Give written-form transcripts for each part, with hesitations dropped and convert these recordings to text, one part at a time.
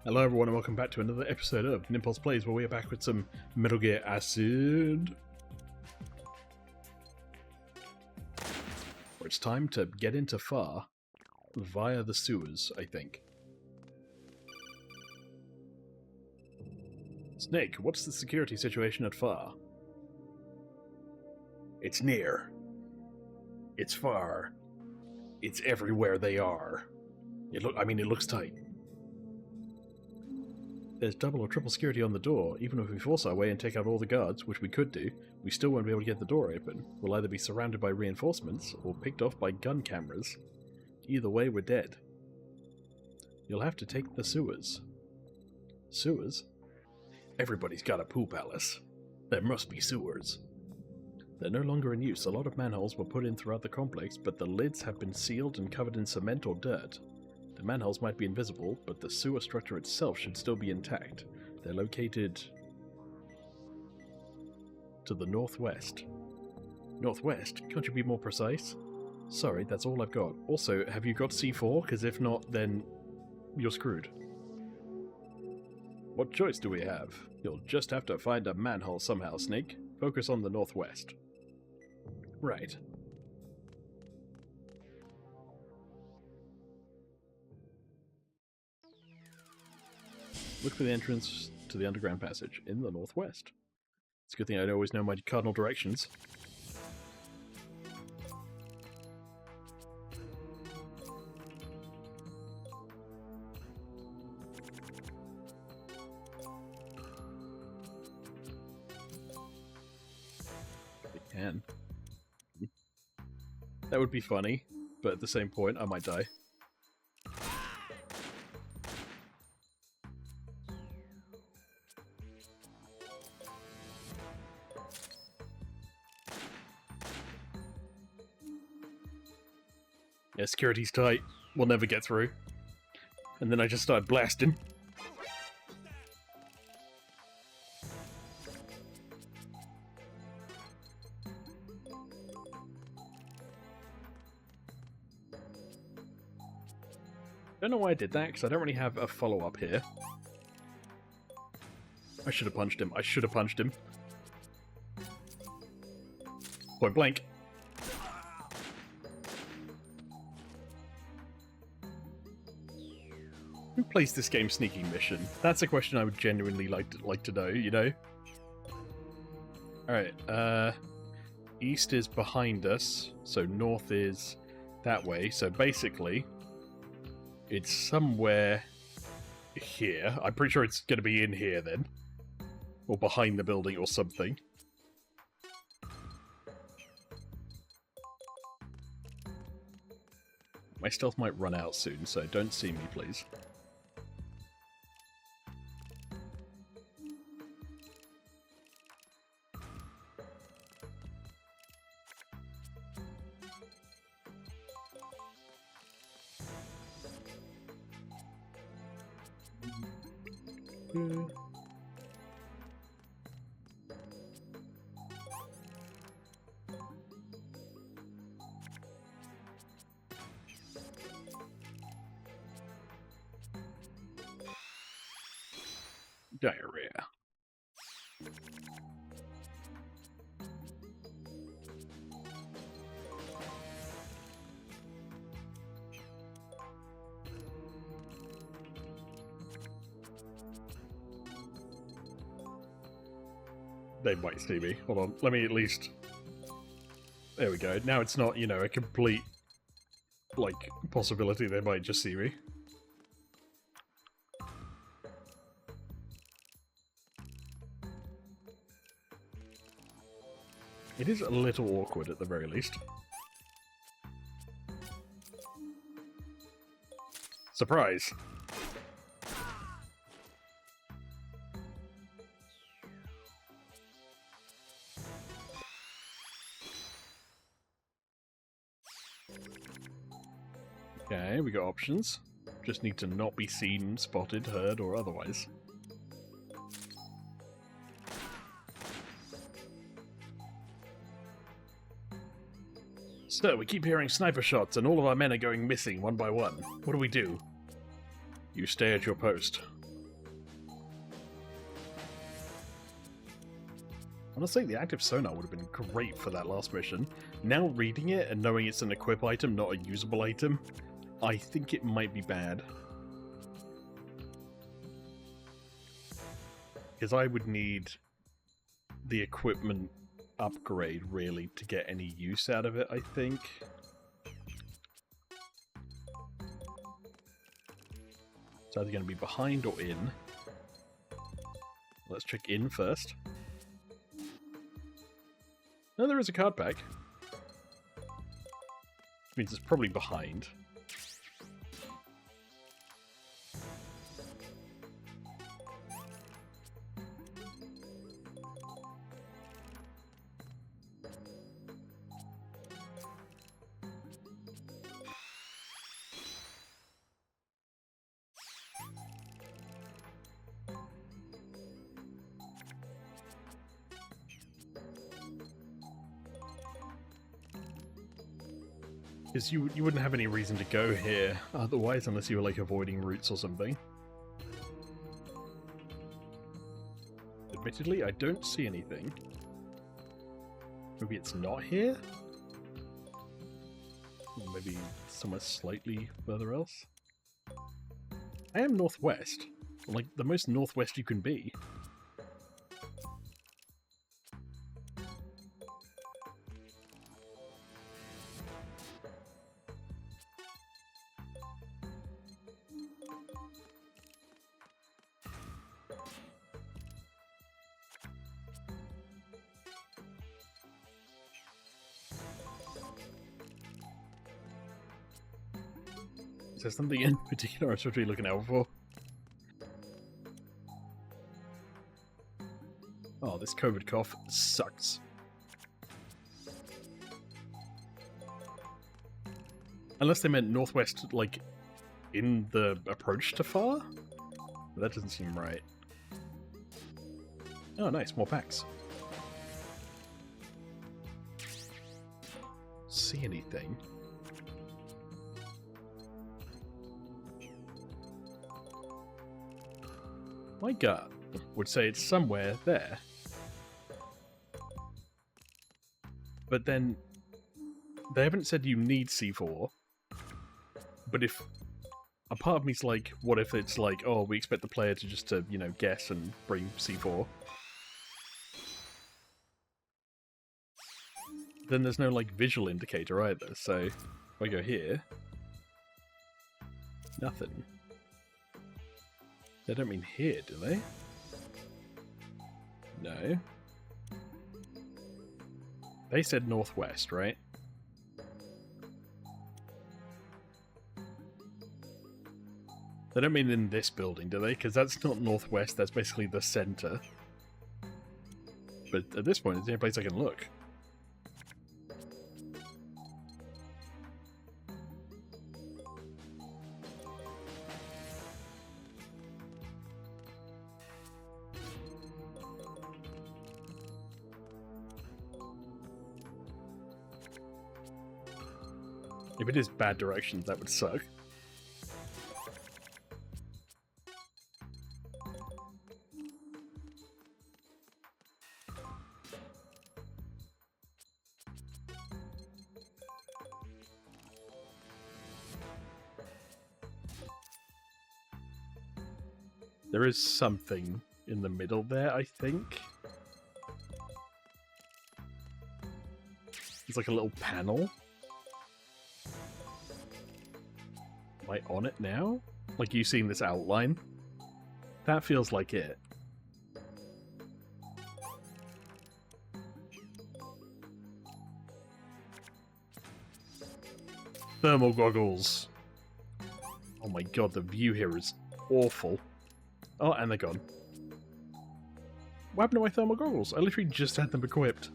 Hello everyone and welcome back to another episode of Nimpulse Plays, where we are back with some Metal Gear Acid. It's time to get into FAR via the sewers, I think. Snake, what's the security situation at FAR? It's near. It's far. It's everywhere they are. It looks tight. There's double or triple security on the door. Even if we force our way and take out all the guards, which we could do, we still won't be able to get the door open. We'll either be surrounded by reinforcements, or picked off by gun cameras. Either way, we're dead. You'll have to take the sewers. Sewers? Everybody's got a poop palace. There must be sewers. They're no longer in use. A lot of manholes were put in throughout the complex, but the lids have been sealed and covered in cement or dirt. The manholes might be invisible, but the sewer structure itself should still be intact. They're located to the northwest. Northwest? Can't you be more precise? Sorry, that's all I've got. Also, have you got C4? Because if not, then you're screwed. What choice do we have? You'll just have to find a manhole somehow, Snake. Focus on the northwest. Right. Look for the entrance to the underground passage in the northwest. It's a good thing I always know my cardinal directions. It can. That would be funny, but at the same point I might die. Yeah, security's tight. We'll never get through. And then I just started blasting. Don't know why I did that, because I don't really have a follow-up here. I should have punched him. I should have punched him. Point blank. Who plays this game sneaking mission? That's a question I would genuinely like to know, you know? Alright, east is behind us, so north is that way, so basically it's somewhere here. I'm pretty sure it's going to be in here then. Or behind the building or something. My stealth might run out soon, so don't see me, please. Diarrhea. They might see me. Hold on, let me at least... There we go. Now it's not, you know, a complete, like, possibility they might just see me. It is a little awkward at the very least. Surprise! Okay, we got options. Just need to not be seen, spotted, heard, or otherwise. So, we keep hearing sniper shots and all of our men are going missing one by one. What do we do? You stay at your post. Honestly, the active sonar would have been great for that last mission. Now reading it and knowing it's an equip item, not a usable item, I think it might be bad. Because I would need the equipment upgrade, really, to get any use out of it, I think. It's either going to be behind or in. Let's check in first. No, there is a card pack. Which means it's probably behind. Because you wouldn't have any reason to go here otherwise, unless you were like avoiding routes or something. Admittedly, I don't see anything. Maybe it's not here? Or maybe somewhere slightly further else? I am northwest. Like, the most northwest you can be. Is there something in particular I'm supposed to be looking out for? Oh, this COVID cough sucks. Unless they meant northwest, like, in the approach to far? But that doesn't seem right. Oh, nice, more packs. See anything? My gut would say it's somewhere there. But then, they haven't said you need C4. But if... a part of me's like, what if it's like, oh, we expect the player to just, you know, guess and bring C4? Then there's no, like, visual indicator either, so... if I go here... nothing. They don't mean here, do they? No. They said northwest, right? They don't mean in this building, do they? Because that's not northwest, that's basically the center. But at this point, it's the only place I can look. If it is bad directions, that would suck. There is something in the middle there, I think. It's like a little panel. Am I on it now? Like you seeing this outline? That feels like it. Thermal goggles. Oh my god, the view here is awful. Oh, and they're gone. What happened to my thermal goggles? I literally just had them equipped.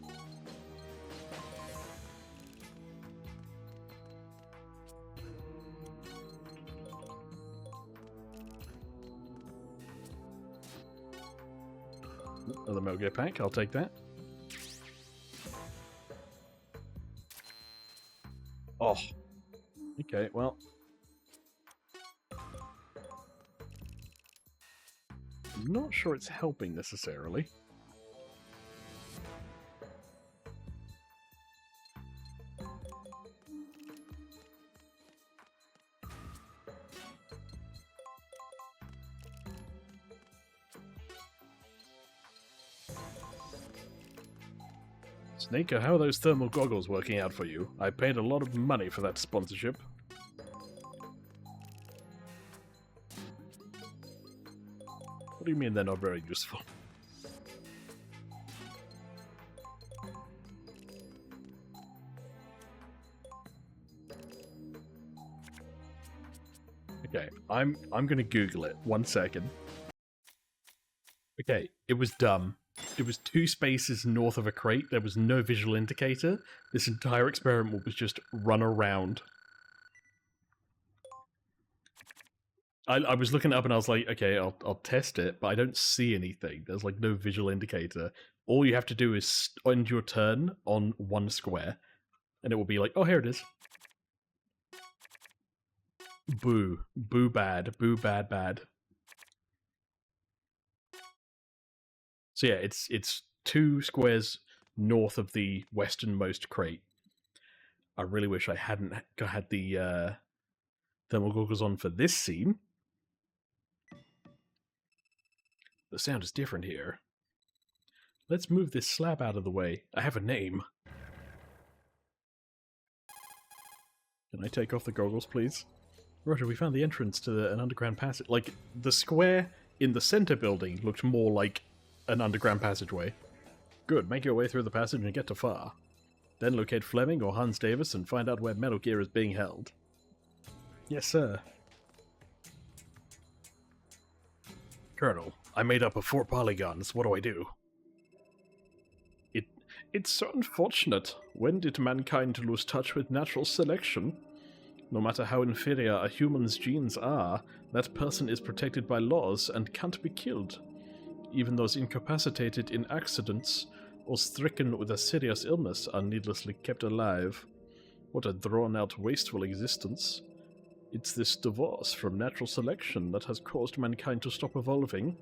Another Mogo pack, I'll take that. Okay, well... I'm not sure it's helping necessarily. Snake, how are those thermal goggles working out for you? I paid a lot of money for that sponsorship. What do you mean they're not very useful? Okay, I'm gonna Google it. 1 second. Okay, it was dumb. It was 2 spaces north of a crate. There was no visual indicator. This entire experiment was just run around. I was looking it up and I was like, okay, I'll test it, but I don't see anything. There's like no visual indicator. All you have to do is end your turn on 1 square, and it will be like, oh, here it is. Boo. Boo bad. Boo bad bad. So yeah, it's 2 squares north of the westernmost crate. I really wish I hadn't had the thermal goggles on for this scene. The sound is different here. Let's move this slab out of the way. I have a name. Can I take off the goggles, please? Roger, we found the entrance to an underground passage. Like, the square in the center building looked more like an underground passageway. Good, make your way through the passage and get to far. Then locate Fleming or Hans Davis and find out where Metal Gear is being held. Yes, sir. Colonel, I made up of 4 polygons. What do I do? It's so unfortunate. When did mankind lose touch with natural selection? No matter how inferior a human's genes are, that person is protected by laws and can't be killed. Even those incapacitated in accidents or stricken with a serious illness are needlessly kept alive. What a drawn-out, wasteful existence. It's this divorce from natural selection that has caused mankind to stop evolving.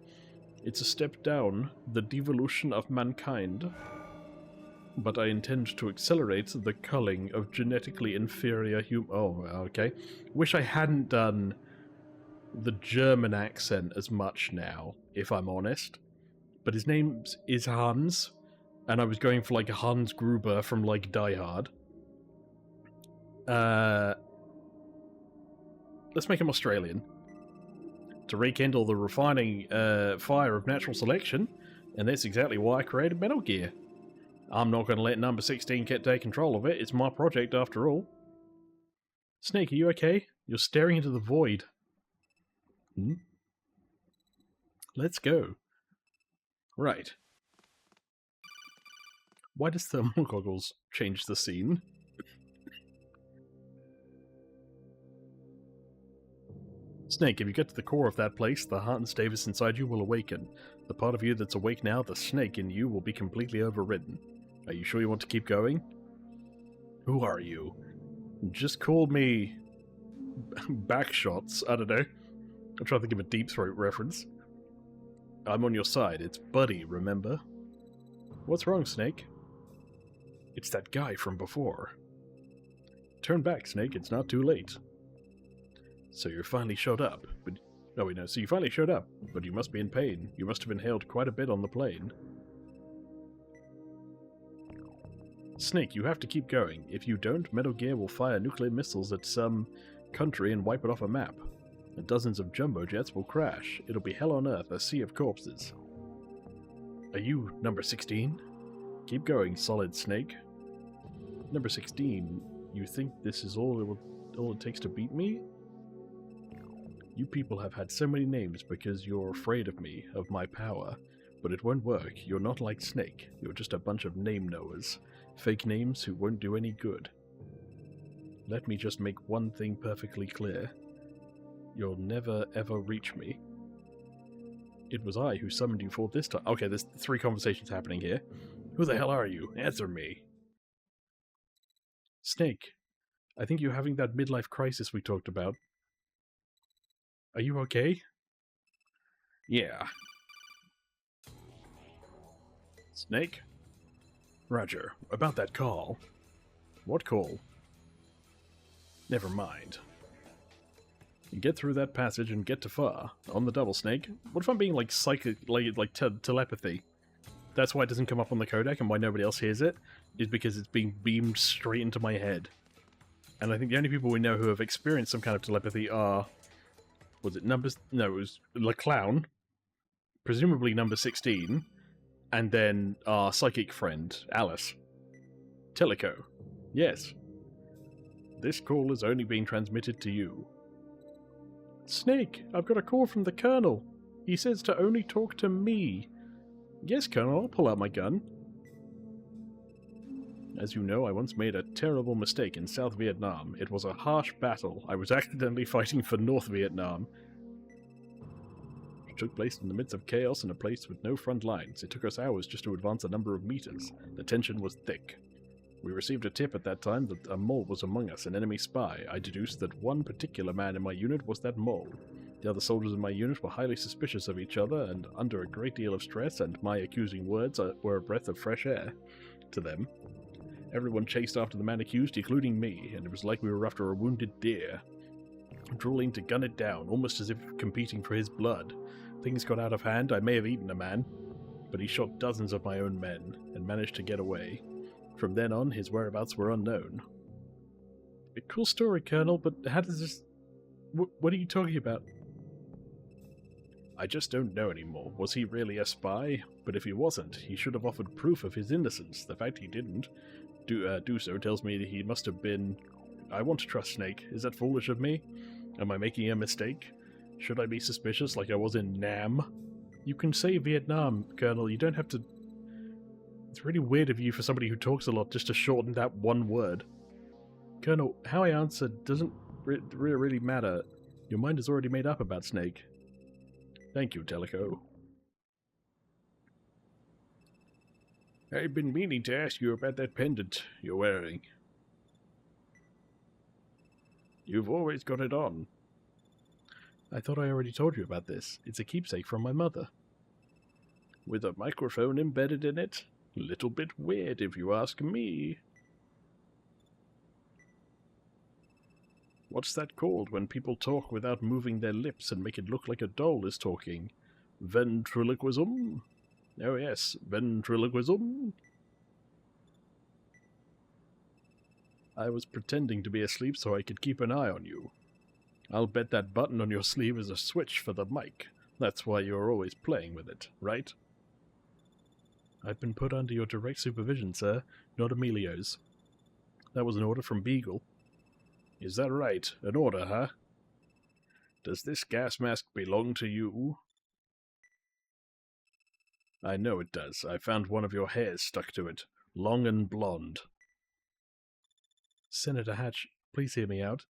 It's a step down, the devolution of mankind. But I intend to accelerate the culling of genetically inferior Oh, okay. Wish I hadn't done the German accent as much now, if I'm honest. But his name is Hans, and I was going for like Hans Gruber from like Die Hard. Let's make him Australian. To rekindle the refining fire of natural selection, and that's exactly why I created Metal Gear. I'm not going to let number 16 take control of it. It's my project after all. Snake, are you okay? You're staring into the void. Let's go. Right. Why does thermal goggles change the scene? Snake, if you get to the core of that place, the Hans Davis inside you will awaken. The part of you that's awake now, the snake in you, will be completely overridden. Are you sure you want to keep going? Who are you? Just call me... Backshots, I don't know. I'm trying to think of a Deep Throat reference. I'm on your side, it's Buddy, remember? What's wrong, Snake? It's that guy from before. Turn back, Snake, it's not too late. So you finally showed up, but... No, wait, no, so you finally showed up, but you must be in pain. You must have inhaled quite a bit on the plane. Snake, you have to keep going. If you don't, Metal Gear will fire nuclear missiles at some country and wipe it off a map. And dozens of jumbo jets will crash. It'll be hell on earth, a sea of corpses. Are you number 16? Keep going, Solid Snake. Number 16, you think this is all it takes to beat me? You people have had so many names because you're afraid of me, of my power. But it won't work. You're not like Snake. You're just a bunch of name-knowers. Fake names who won't do any good. Let me just make one thing perfectly clear. You'll never ever reach me. It was I who summoned you for this time. Okay, there's 3 conversations happening here. Who the hell are you? Answer me. Snake, I think you're having that midlife crisis we talked about. Are you okay? Yeah. Snake? Roger. About that call. What call? Never mind. Get through that passage and get to far. On the double, Snake. What if I'm being like psychic, like telepathy? That's why it doesn't come up on the codec and why nobody else hears it, is because it's being beamed straight into my head. And I think the only people we know who have experienced some kind of telepathy are... Was it numbers? No, it was Le Clown, presumably number 16, and then our psychic friend, Alice. Teleco. Yes. This call is only being transmitted to you. Snake, I've got a call from the Colonel. He says to only talk to me. Yes, Colonel, I'll pull out my gun. As you know, I once made a terrible mistake in South Vietnam. It was a harsh battle. I was accidentally fighting for North Vietnam. It took place in the midst of chaos in a place with no front lines. It took us hours just to advance a number of meters. The tension was thick. We received a tip at that time that a mole was among us, an enemy spy. I deduced that one particular man in my unit was that mole. The other soldiers in my unit were highly suspicious of each other and under a great deal of stress, and my accusing words were a breath of fresh air to them. Everyone chased after the man accused, including me, and it was like we were after a wounded deer, drooling to gun it down, almost as if competing for his blood. Things got out of hand. I may have eaten a man, but he shot dozens of my own men and managed to get away. From then on, his whereabouts were unknown. A cool story, Colonel, but how does this... What are you talking about? I just don't know anymore. Was he really a spy? But if he wasn't, he should have offered proof of his innocence. The fact he didn't do so tells me that he must have been... I want to trust Snake. Is that foolish of me? Am I making a mistake? Should I be suspicious like I was in Nam? You can say Vietnam, Colonel. You don't have to... It's really weird of you for somebody who talks a lot just to shorten that one word. Colonel, how I answered doesn't really matter. Your mind is already made up about Snake. Thank you, Teleco. I've been meaning to ask you about that pendant you're wearing. You've always got it on. I thought I already told you about this. It's a keepsake from my mother. With a microphone embedded in it? Little bit weird, if you ask me. What's that called when people talk without moving their lips and make it look like a doll is talking? Ventriloquism? Oh yes, ventriloquism. I was pretending to be asleep so I could keep an eye on you. I'll bet that button on your sleeve is a switch for the mic. That's why you're always playing with it, right? I've been put under your direct supervision, sir, not Emilio's. That was an order from Beagle. Is that right? An order, huh? Does this gas mask belong to you? I know it does. I found one of your hairs stuck to it. Long and blonde. Senator Hatch, please hear me out.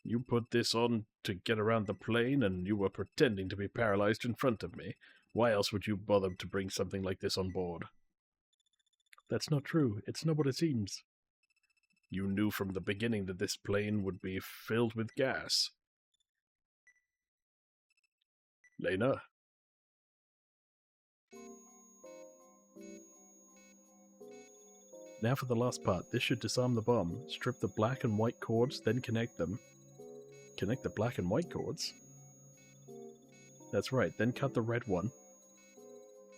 You put this on to get around the plane, and you were pretending to be paralyzed in front of me. Why else would you bother to bring something like this on board? That's not true. It's not what it seems. You knew from the beginning that this plane would be filled with gas. Lena? Now for the last part. This should disarm the bomb. Strip the black and white cords, then connect them. Connect the black and white cords? That's right, then cut the red one.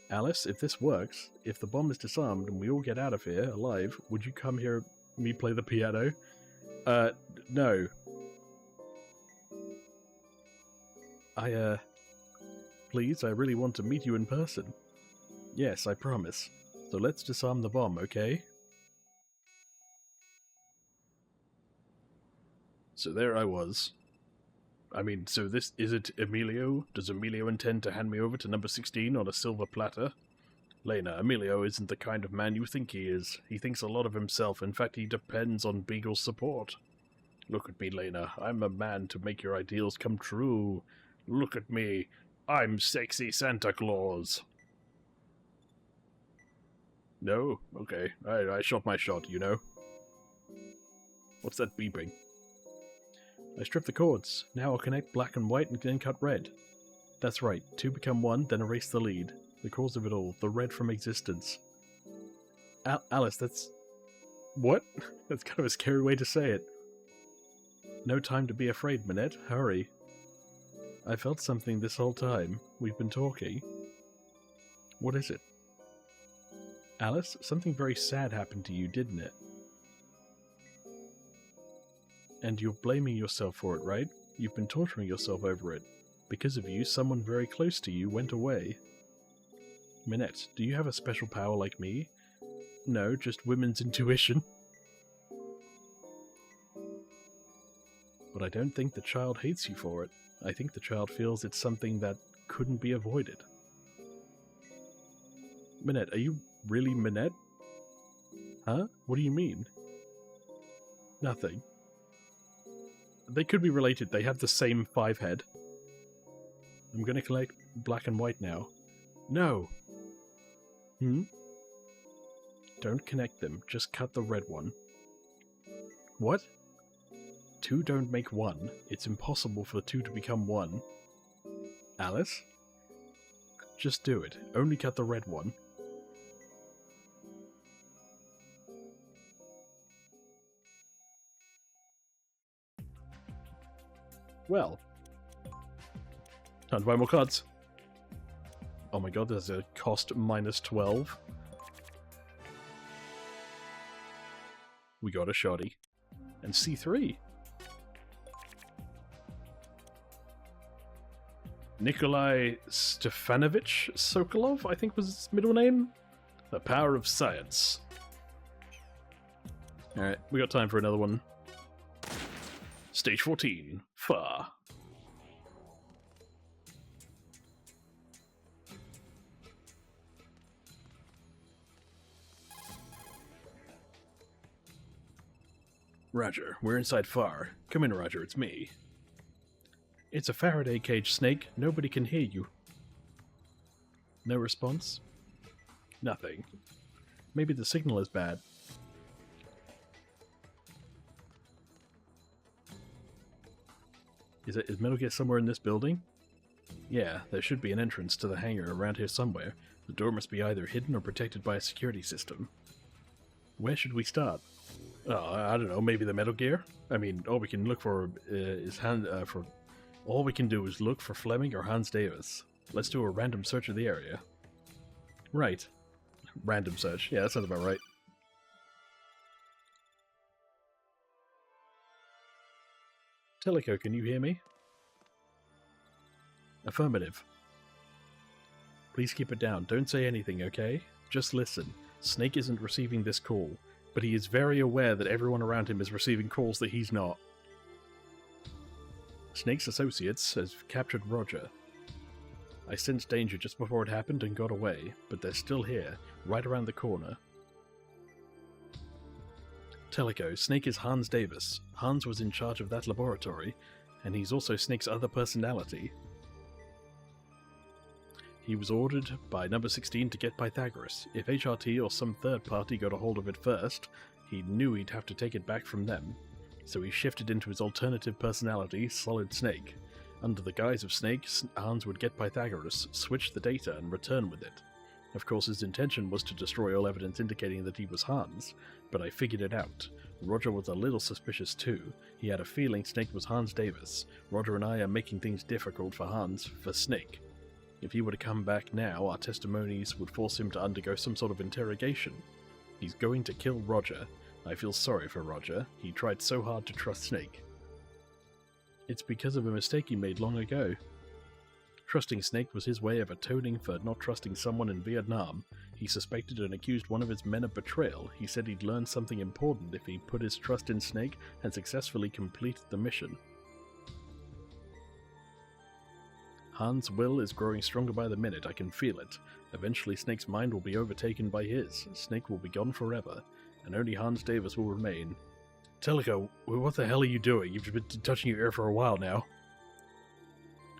Alice, if this works, if the bomb is disarmed and we all get out of here alive, would you come hear me play the piano? No. Please, I really want to meet you in person. Yes, I promise. So let's disarm the bomb, okay? So there I was. I mean, so this, is it Emilio? Does Emilio intend to hand me over to number 16 on a silver platter? Lena, Emilio isn't the kind of man you think he is. He thinks a lot of himself. In fact, he depends on Beagle's support. Look at me, Lena. I'm a man to make your ideals come true. Look at me. I'm sexy Santa Claus. No? Okay. I shot my shot, you know. What's that beeping? I stripped the cords. Now I'll connect black and white and then cut red. That's right. Two become one, then erase the lead. The cause of it all. The red from existence. Alice, that's... What? That's kind of a scary way to say it. No time to be afraid, Minette. Hurry. I felt something this whole time. We've been talking. What is it? Alice, something very sad happened to you, didn't it? And you're blaming yourself for it, right? You've been torturing yourself over it. Because of you, someone very close to you went away. Minette, do you have a special power like me? No, just women's intuition. But I don't think the child hates you for it. I think the child feels it's something that couldn't be avoided. Minette, are you really Minette? Huh? What do you mean? Nothing. They could be related. They have the same 5 head. I'm gonna collect black and white now. No! Don't connect them. Just cut the red one. What? 2 don't make 1. It's impossible for 2 to become 1. Alice? Just do it. Only cut the red one. Well. Time to buy more cards. Oh my god, there's a cost -12. We got a shoddy. And C3. Nikolai Stefanovich Sokolov, I think was his middle name? The power of science. Alright, we got time for another one. Stage 14. Far. Roger, we're inside Far. Come in, Roger, it's me. It's a Faraday cage, Snake. Nobody can hear you. No response? Nothing. Maybe the signal is bad. Is Metal Gear somewhere in this building? Yeah, there should be an entrance to the hangar around here somewhere. The door must be either hidden or protected by a security system. Where should we start? Oh, I don't know, maybe the Metal Gear? I mean, all we can look for all we can do is look for Fleming or Hans Davis. Let's do a random search of the area. Right. Random search. Yeah, that sounds about right. Teleco, can you hear me? Affirmative. Please keep it down. Don't say anything, okay? Just listen. Snake isn't receiving this call, but he is very aware that everyone around him is receiving calls that he's not. Snake's associates have captured Roger. I sensed danger just before it happened and got away, but they're still here, right around the corner. Teleco, Snake is Hans Davis. Hans was in charge of that laboratory, and he's also Snake's other personality. He was ordered by number 16 to get Pythagoras. If HRT or some third party got a hold of it first, he knew he'd have to take it back from them. So he shifted into his alternative personality, Solid Snake. Under the guise of Snake, Hans would get Pythagoras, switch the data, and return with it. Of course, his intention was to destroy all evidence indicating that he was Hans, but I figured it out. Roger was a little suspicious too. He had a feeling Snake was Hans Davis. Roger and I are making things difficult for Hans, for Snake. If he were to come back now, our testimonies would force him to undergo some sort of interrogation. He's going to kill Roger. I feel sorry for Roger. He tried so hard to trust Snake. It's because of a mistake he made long ago. Trusting Snake was his way of atoning for not trusting someone in Vietnam. He suspected and accused one of his men of betrayal. He said he'd learn something important if he put his trust in Snake and successfully completed the mission. Hans' will is growing stronger by the minute, I can feel it. Eventually Snake's mind will be overtaken by his. Snake will be gone forever, and only Hans Davis will remain. Teleco, what the hell are you doing? You've been touching your ear for a while now.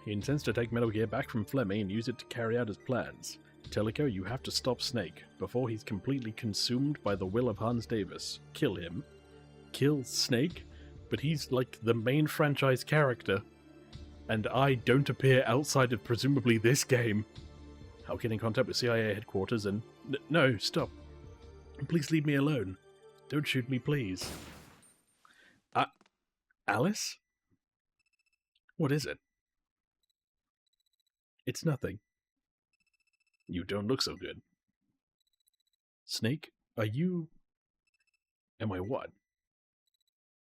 He intends to take Metal Gear back from Fleming and use it to carry out his plans. Teleco, you have to stop Snake, before he's completely consumed by the will of Hans Davis. Kill him. kill Snake, but he's like the main franchise character, and I don't appear outside of presumably this game. I'll get in contact with CIA headquarters and... No, stop. Please leave me alone. Don't shoot me, please. Alice? What is it? It's nothing. You don't look so good. Snake, are you... Am I what?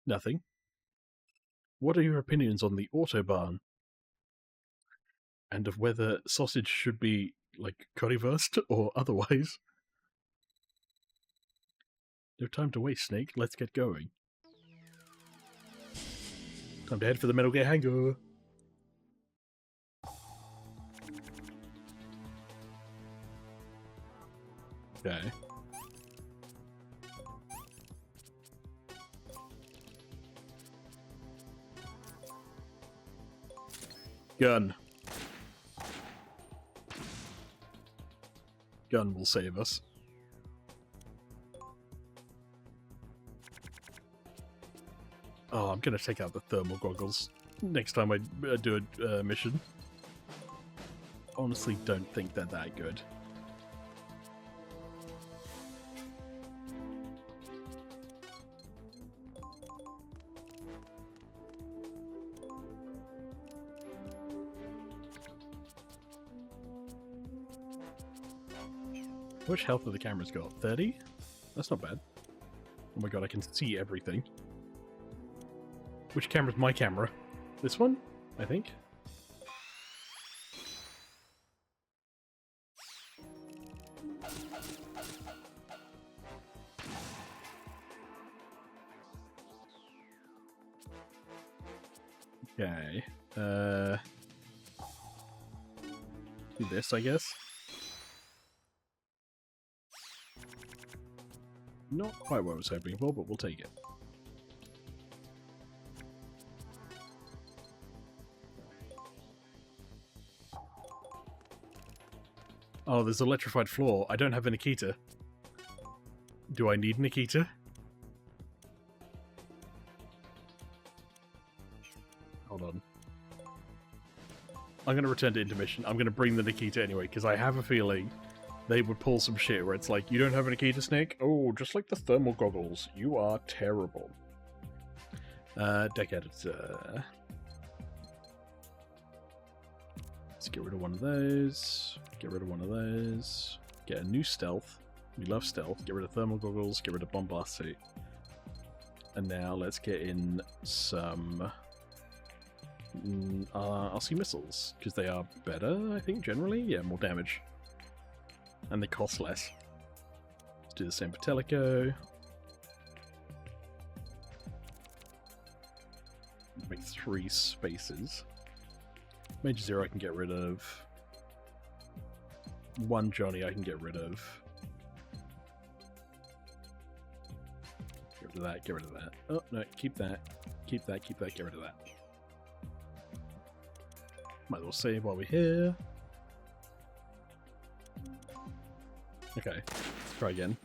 Nothing. What are your opinions on the Autobahn? And of whether sausage should be, like, currywurst or otherwise? No time to waste, Snake. Let's get going. Time to head for the Metal Gear hangar. Okay. Gun. Gun will save us. Oh, I'm gonna take out the thermal goggles next time I do a mission. Honestly, don't think they're that good. How much health have the cameras got? 30? That's not bad. Oh my god, I can see everything. Which camera's my camera? This one? I think? Okay. Do this, I guess. Not quite what I was hoping for, but we'll take it. Oh, there's electrified floor. I don't have a Nikita. Do I need Nikita? Hold on. I'm going to return to intermission. I'm going to bring the Nikita anyway, because I have a feeling they would pull some shit where it's like, you don't have a Nikita, Snake? Oh, just like the thermal goggles. You are terrible. Deck editor. Let's get rid of one of those. Get rid of one of those. Get a new stealth. We love stealth. Get rid of thermal goggles. Get rid of bombast suit. And now let's get in some RC missiles, because they are better, I think, generally. Yeah, more damage. And they cost less. Let's do the same for Teleco. Make 3 spaces. Major Zero I can get rid of. 1 Johnny I can get rid of. Get rid of that, get rid of that. Oh, no, keep that. Keep that, keep that, get rid of that. Might as well save while we're here. Okay, let's try again.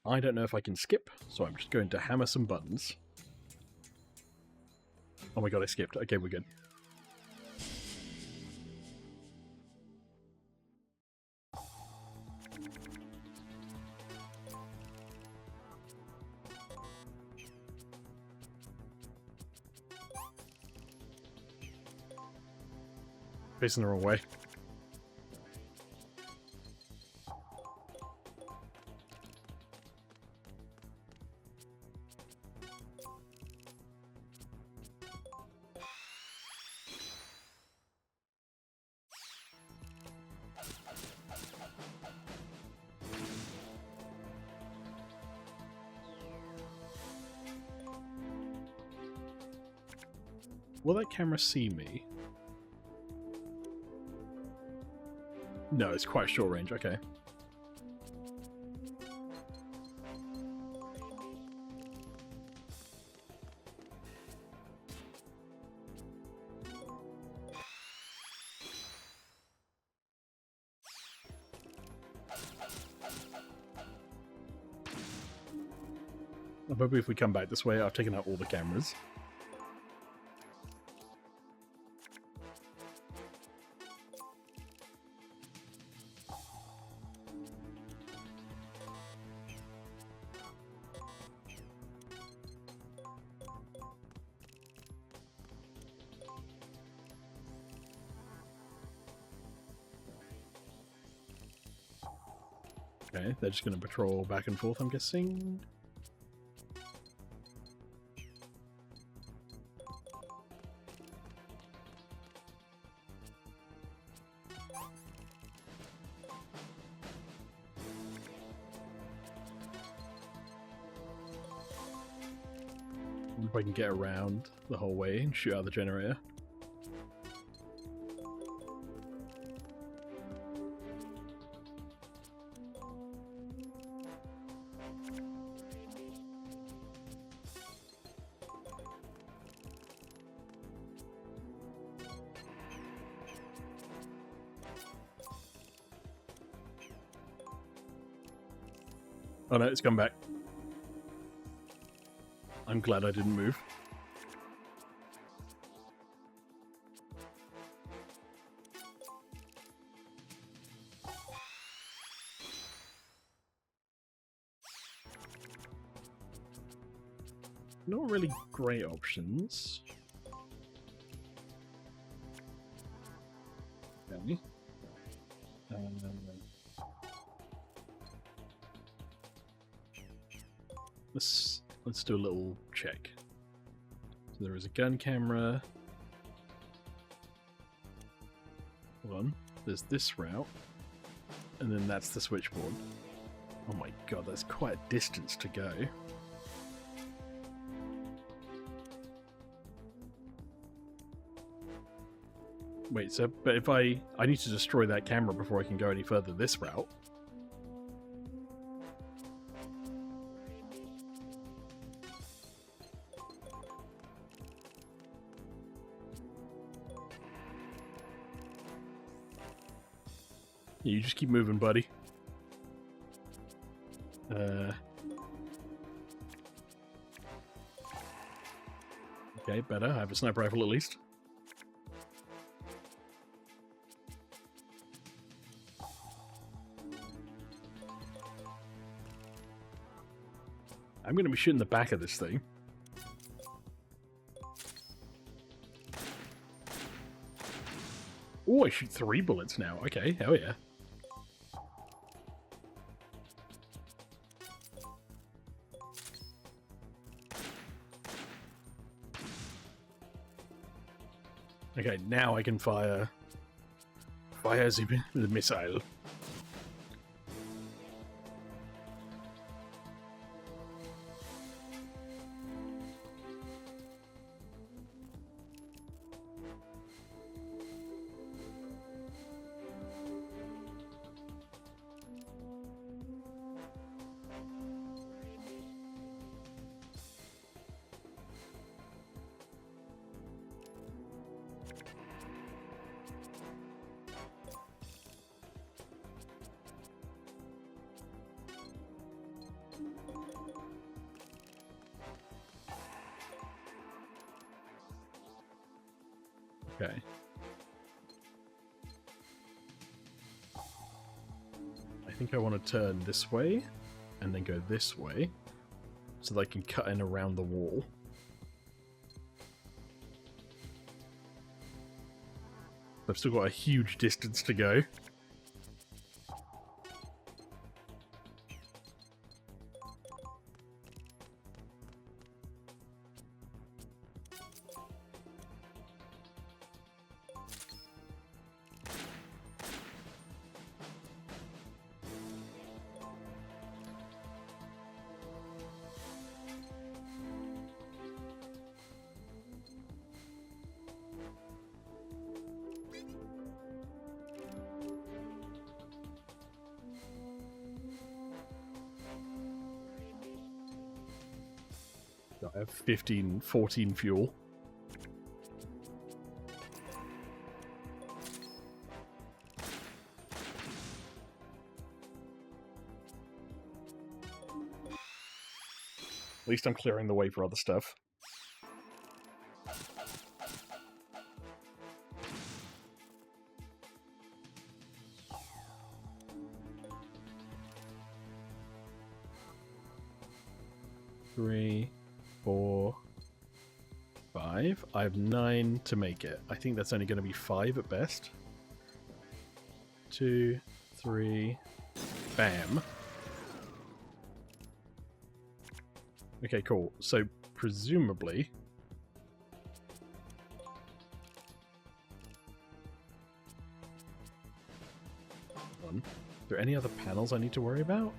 I don't know if I can skip, so I'm just going to hammer some buttons. Oh my god, I skipped. Okay, we're good. Facing the wrong way. Will that camera see me? No, it's quite short range, okay. Maybe if we come back this way, I've taken out all the cameras. Okay, they're just going to patrol back and forth, I'm guessing. If I can get around the whole way and shoot out the generator. Oh no, it's come back. I'm glad I didn't move. Not really great options. Okay. Let's do a little check. So there is a gun camera. Hold on. There's this route. And then that's the switchboard. Oh my god, that's quite a distance to go. Wait, so, but if I need to destroy that camera before I can go any further this route. You just keep moving, buddy. Okay, better. I have a sniper rifle at least. I'm going to be shooting the back of this thing. Oh, I shoot 3 bullets now. Okay, hell yeah. Okay, now I can fire the missile. Okay. I think I want to turn this way and then go this way so that I can cut in around the wall. I've still got a huge distance to go. I have 14 fuel. At least I'm clearing the way for other stuff. Three, 4, 5. I have 9 to make it. I think that's only going to be 5 at best. 2, 3, bam. Okay, cool. So, presumably... Are there any other panels I need to worry about?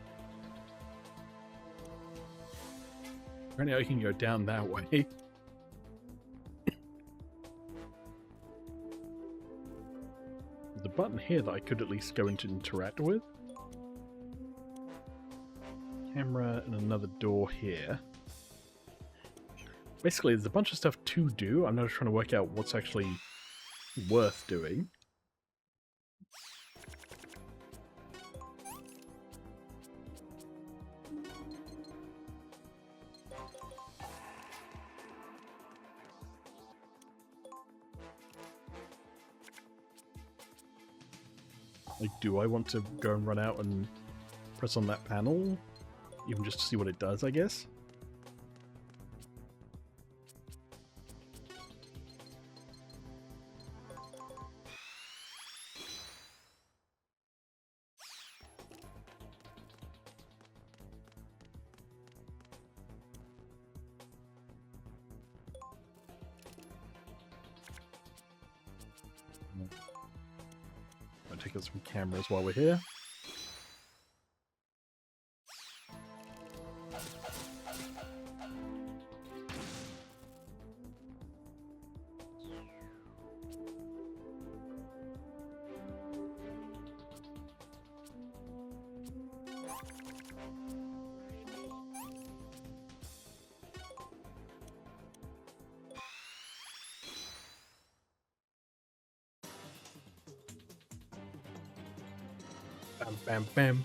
Apparently I can go down that way. There's a button here that I could at least go into interact with. Camera and another door here. Basically, there's a bunch of stuff to do. I'm now trying to work out what's actually worth doing. Like, do I want to go and run out and press on that panel? Even just to see what it does, I guess? I'll take us some cameras while we're here. Bam, bam, bam.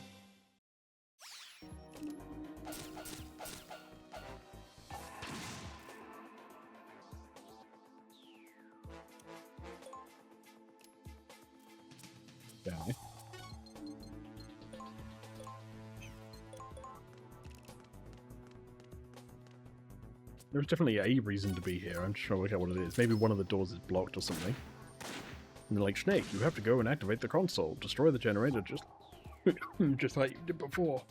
Okay. There's definitely a reason to be here. I'm just trying to work out what it is. Maybe one of the doors is blocked or something. And they're like, Snake, you have to go and activate the console. Destroy the generator just just like you did before.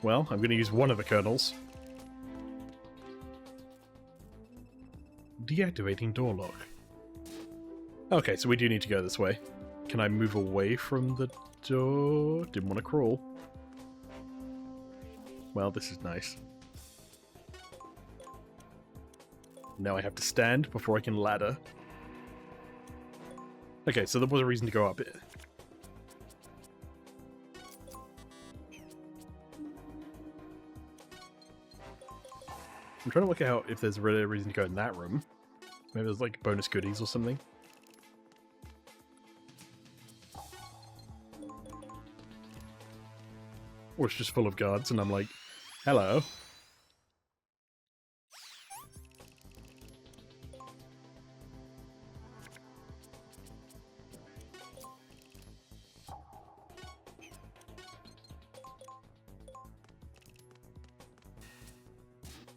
Well, I'm going to use one of the kernels. Deactivating door lock. Okay, so we do need to go this way. Can I move away from the door? Didn't want to crawl. Well, this is nice. Now I have to stand before I can ladder. Okay, so there was a reason to go up it. I'm trying to work out if there's really a reason to go in that room. Maybe there's like bonus goodies or something. Or it's just full of guards and I'm like, hello.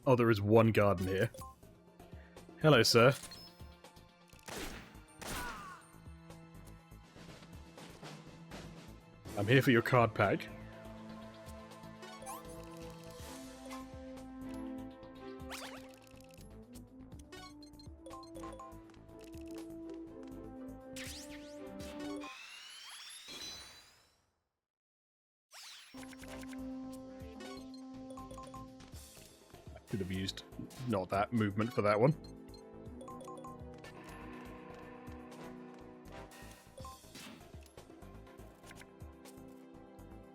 Oh, there is one guard in here. Hello, sir. I'm here for your card pack. Could have used not that movement for that one.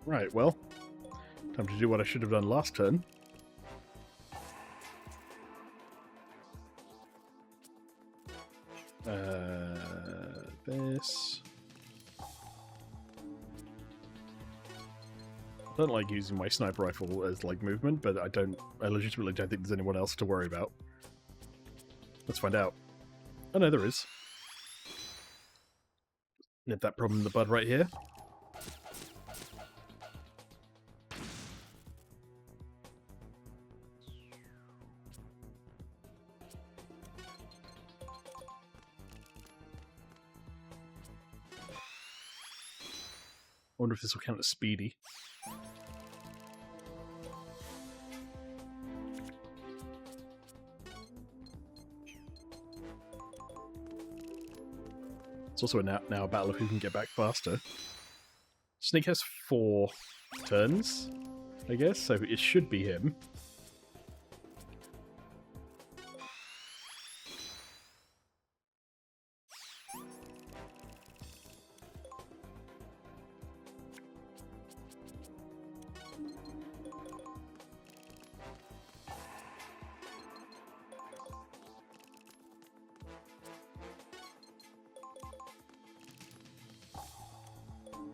Right, well, time to do what I should have done last turn. I don't like using my sniper rifle as, like, movement, but I legitimately don't think there's anyone else to worry about. Let's find out. Oh no, there is. Nip that problem in the bud right here. I wonder if this will count as speedy. It's also now a battle of who can get back faster. Snake has 4 turns, I guess, so it should be him.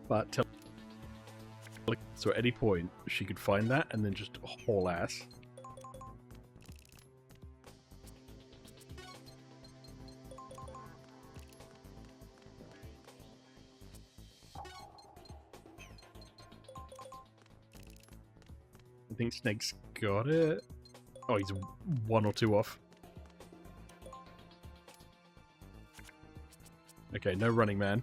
But so at any point she could find that and then just haul ass. I think Snake's got it. Oh, he's 1 or 2 off. Okay, no running man.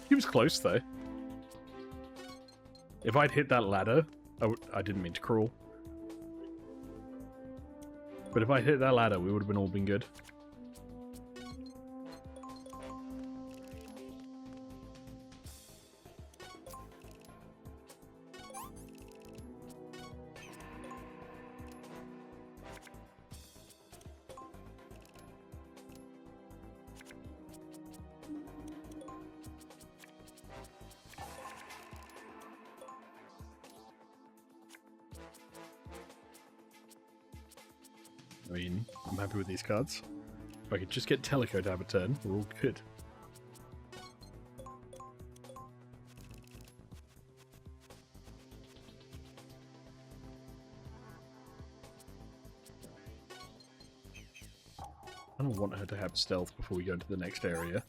He was close, though. If I'd hit that ladder... I didn't mean to crawl. But if I hit that ladder, we would have all been good. I mean, I'm happy with these cards. If I could just get Teleco to have a turn, we're all good. I don't want her to have stealth before we go into the next area.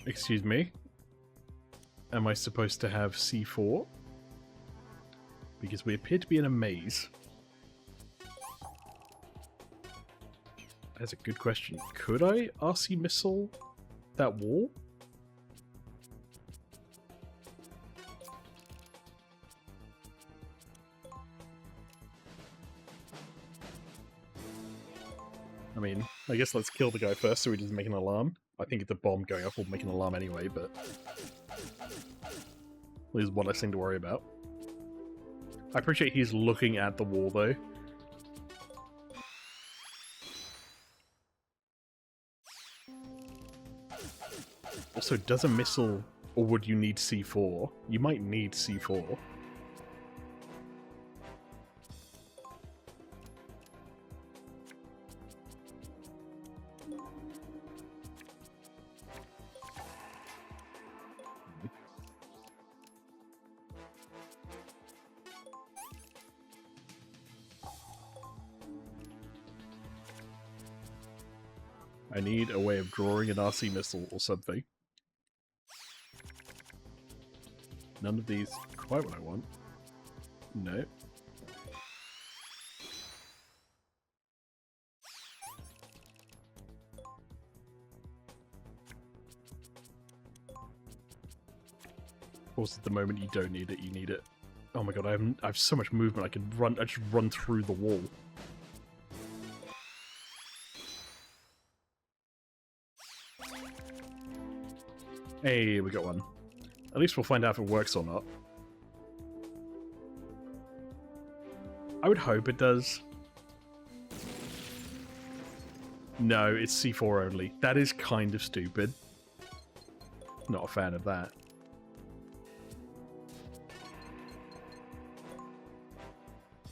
Excuse me? Am I supposed to have C4? Because we appear to be in a maze. That's a good question. Could I RC missile that wall? I mean, I guess let's kill the guy first so he doesn't make an alarm. I think the bomb going off will make an alarm anyway, but... there's one less thing to worry about. I appreciate he's looking at the wall, though. Also, does a missile... or would you need C4? You might need C4. I need a way of drawing an RC missile or something. None of these quite what I want. No. Of course, at the moment you don't need it, you need it. Oh my god, I have so much movement. I just run through the wall. Hey, we got one. At least we'll find out if it works or not. I would hope it does. No, it's C4 only. That is kind of stupid. Not a fan of that.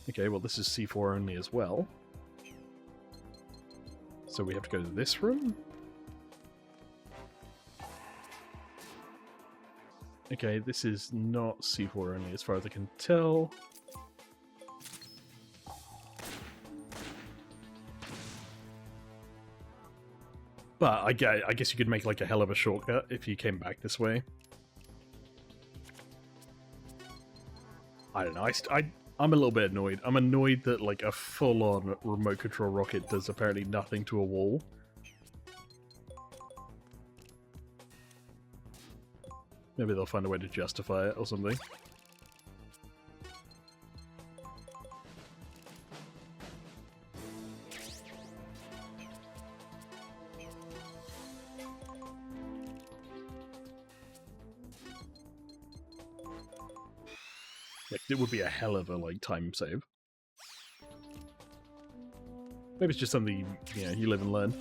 Okay, well this is C4 only as well. So we have to go to this room? Okay, this is not C4 only as far as I can tell. But I guess you could make like a hell of a shortcut if you came back this way. I don't know, I'm a little bit annoyed. I'm annoyed that like a full-on remote control rocket does apparently nothing to a wall. Maybe they'll find a way to justify it or something. Like, it would be a hell of a like time save. Maybe it's just something, you know, you live and learn.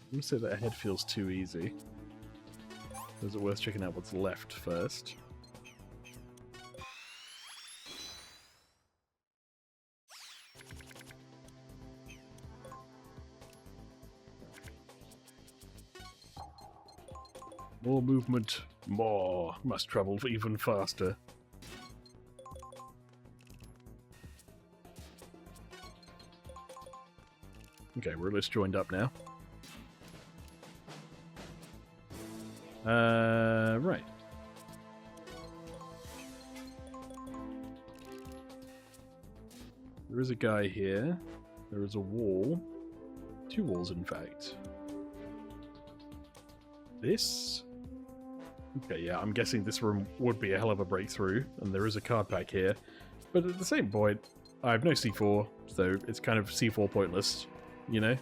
I'm gonna say that ahead feels too easy. Is it worth checking out what's left first? More movement, more. Must travel even faster. Okay, we're just joined up now. Right. There is a guy here. There is a wall. 2 walls, in fact. This? Okay, yeah, I'm guessing this room would be a hell of a breakthrough, and there is a card pack here. But at the same point, I have no C4, so it's kind of C4 pointless, you know?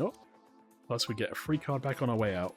Oh, plus we get a free card back on our way out.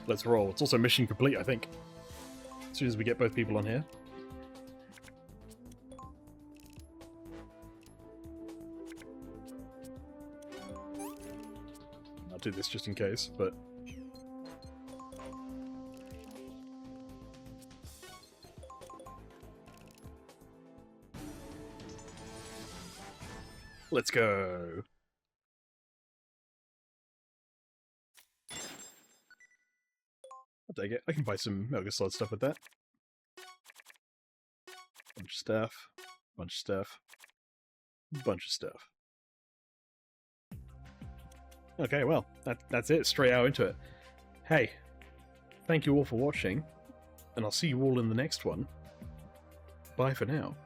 Let's roll. It's also mission complete, I think. As soon as we get both people on here. I'll do this just in case, but... Let's go! I'll take it. I can buy some Metal Gear Solid stuff with that. Bunch of stuff. Bunch of stuff. Bunch of stuff. Okay, well, that's it. Straight out into it. Hey, thank you all for watching, and I'll see you all in the next one. Bye for now.